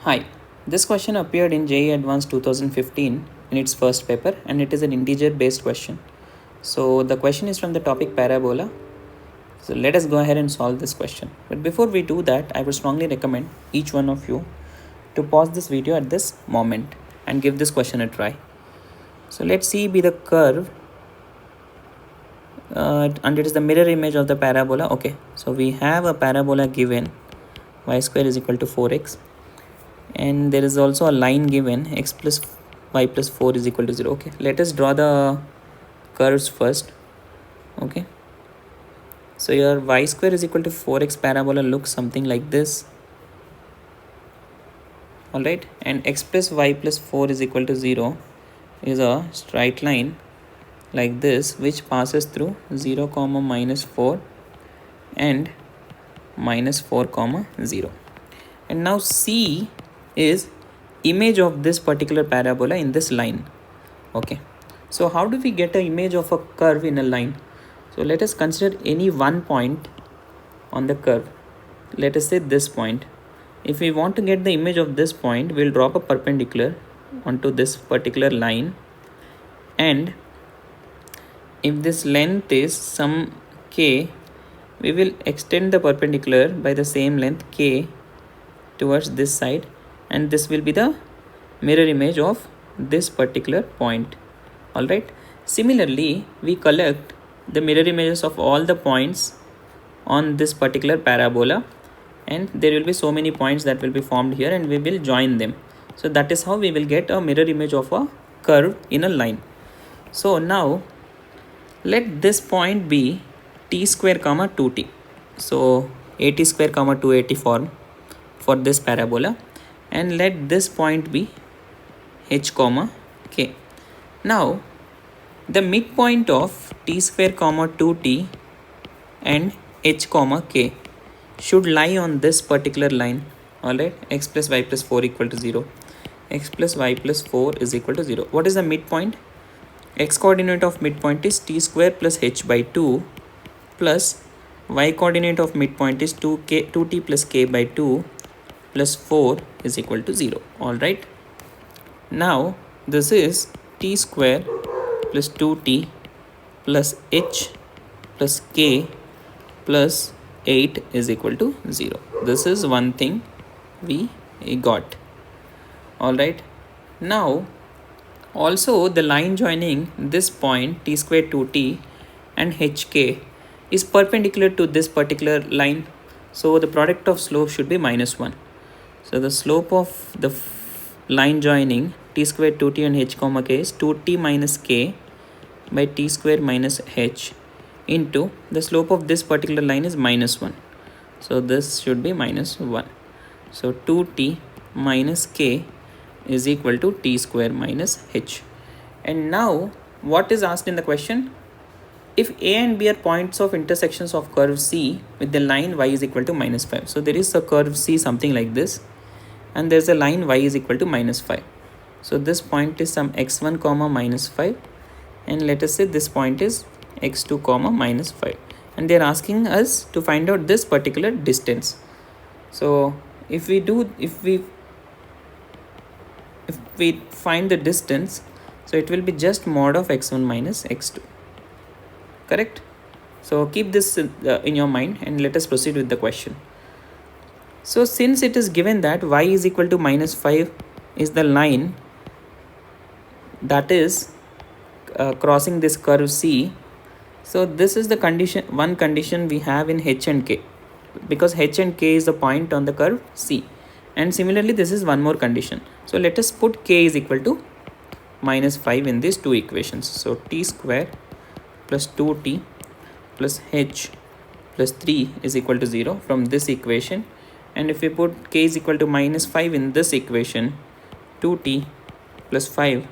Hi, this question appeared in JEE Advanced 2015 in its first paper and it is an integer based question. So the question is from the topic parabola. So let us go ahead and solve this question. But before we do that, I would strongly recommend each one of you to pause this video at this moment and give this question a try. So let's see be the curve and it is the mirror image of the parabola. Okay, so we have a parabola given y square is equal to 4x, and there is also a line given x plus y plus 4 is equal to 0. Okay, let us draw the curves first. Okay, so your y square is equal to 4x parabola looks something like this. All right, and x plus y plus 4 is equal to 0 is a straight line like this, which passes through 0 comma minus 4 and minus 4 comma 0. And now C is image of this particular parabola in this line. Okay, so how do we get an image of a curve in a line? So let us consider any one point on the curve. Let us say this point. If we want to get the image of this point, we'll drop a perpendicular onto this particular line, and if this length is some k, we will extend the perpendicular by the same length k towards this side, and this will be the mirror image of this particular point. All right, similarly we collect the mirror images of all the points on this particular parabola, and there will be so many points that will be formed here, and we will join them. So that is how we will get a mirror image of a curve in a line. So now let this point be t square comma 2t. So 80 square comma 280 form for this parabola, and let this point be h comma k. Now the midpoint of t square comma 2t and h comma k should lie on this particular line. All right, x plus y plus 4 equal to 0, x plus y plus 4 is equal to 0. What is the midpoint? X coordinate of midpoint is t square plus h by 2 plus y coordinate of midpoint is 2t plus k by 2 plus 4 is equal to 0. All right, now this is t square plus 2t plus h plus k plus 8 is equal to 0. This is one thing we got. All right, now also the line joining this point t square 2t and hk is perpendicular to this particular line, so the product of slope should be minus 1. So the slope of the line joining t square 2t and h comma k is 2t minus k by t square minus h into the slope of this particular line is minus 1. So this should be minus 1. So 2t minus k is equal to t square minus h. And now what is asked in the question? If a and b are points of intersections of curve C with the line y is equal to minus 5. So there is a curve C something like this, and there's a line y is equal to minus 5. So this point is some x1 comma minus 5, and let us say this point is x2 comma minus 5, and they're asking us to find out this particular distance. So if we find the distance, so it will be just mod of x1 minus x2. Correct? So keep this in your mind, and let us proceed with the question. So since it is given that y is equal to minus 5 is the line that is crossing this curve C, so this is the one condition we have in h and k, because h and k is the point on the curve C, and similarly this is one more condition. So let us put k is equal to minus 5 in these two equations. So t square plus 2t plus h plus 3 is equal to 0 from this equation, and if we put k is equal to minus 5 in this equation, 2t plus 5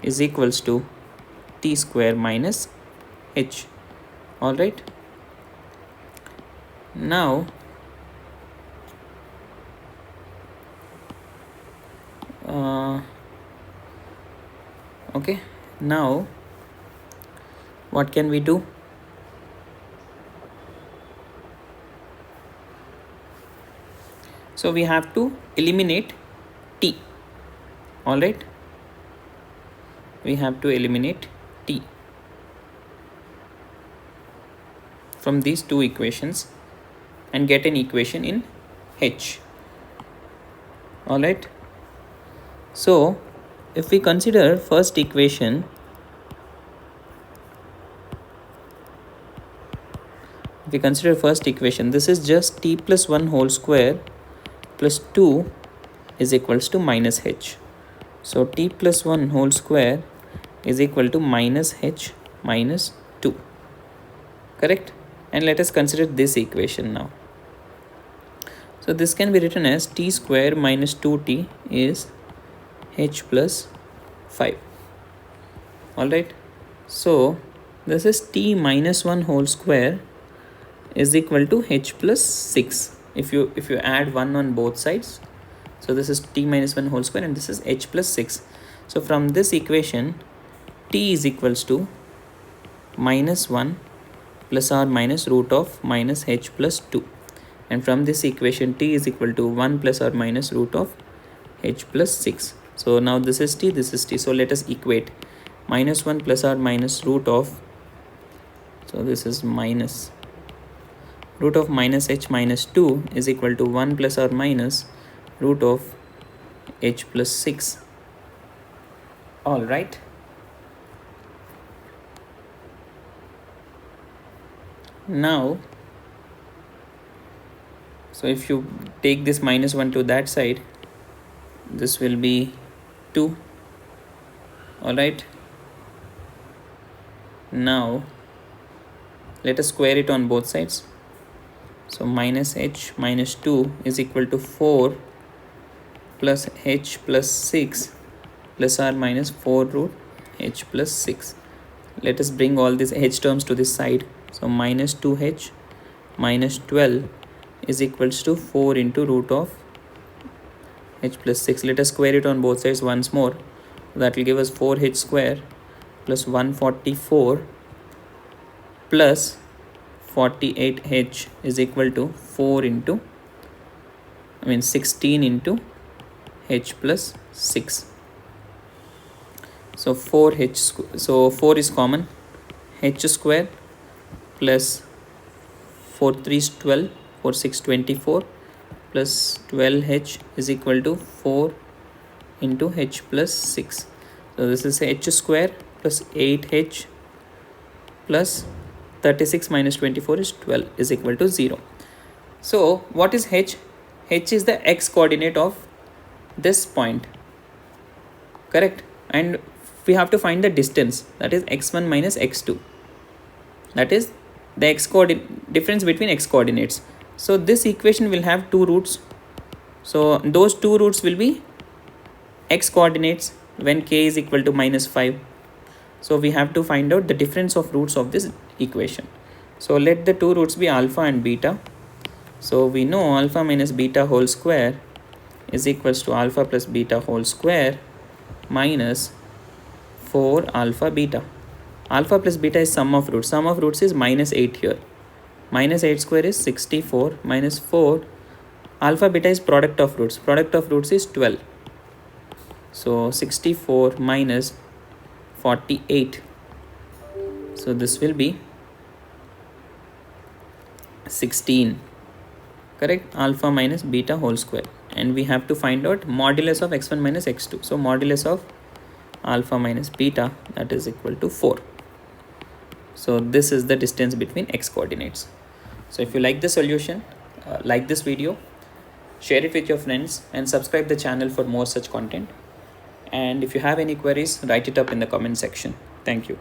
is equals to t square minus h. All right, now okay, now what can we do? So we have to eliminate t. All right, we have to eliminate t from these two equations and get an equation in h. All right, so if we consider first equation, this is just t plus 1 whole square plus 2 is equals to minus h. So t plus 1 whole square is equal to minus h minus 2. Correct? And let us consider this equation now. So this can be written as t square minus 2t is h plus 5. Alright, so this is t minus 1 whole square is equal to h plus 6. If you add 1 on both sides, so this is t minus 1 whole square and this is h plus 6. So from this equation, t is equals to minus 1 plus or minus root of minus h plus 2. And from this equation, t is equal to 1 plus or minus root of h plus 6. So now this is t, this is t. So let us equate minus 1 plus or minus root of, so this is minus root of minus h minus 2 is equal to 1 plus or minus root of h plus 6. All right. Now, so if you take this minus 1 to that side, this will be 2. All right. Now, let us square it on both sides. So minus h minus 2 is equal to 4 plus h plus 6 plus or minus 4 root h plus 6. Let us bring all these h terms to this side. So minus 2h minus 12 is equals to 4 into root of h plus 6. Let us square it on both sides once more. That will give us 4h square plus 144 plus 48h is equal to 16 into h plus 6. So 4h, so 4 is common, h square plus 4 3 is 12, 4 6 24 plus 12h is equal to 4 into h plus 6. So this is h square plus 8h plus 36 minus 24 is 12 is equal to 0. So what is h? H is the x coordinate of this point. Correct? And we have to find the distance, that is x1 minus x2. That is the difference between x coordinates. So this equation will have two roots. So those two roots will be x coordinates when k is equal to minus 5. So we have to find out the difference of roots of this equation. So let the two roots be alpha and beta. So we know alpha minus beta whole square is equals to alpha plus beta whole square minus 4 alpha beta. Alpha plus beta is sum of roots. Sum of roots is minus 8 here. Minus 8 square is 64 minus 4. Alpha beta is product of roots. Product of roots is 12. So 64 minus 48. So this will be 16. Correct? Alpha minus beta whole square. And we have to find out modulus of x1 minus x2. So modulus of alpha minus beta, that is equal to 4. So this is the distance between x coordinates. So if you like the solution, like this video, share it with your friends and subscribe the channel for more such content. And if you have any queries, write it up in the comment section. Thank you.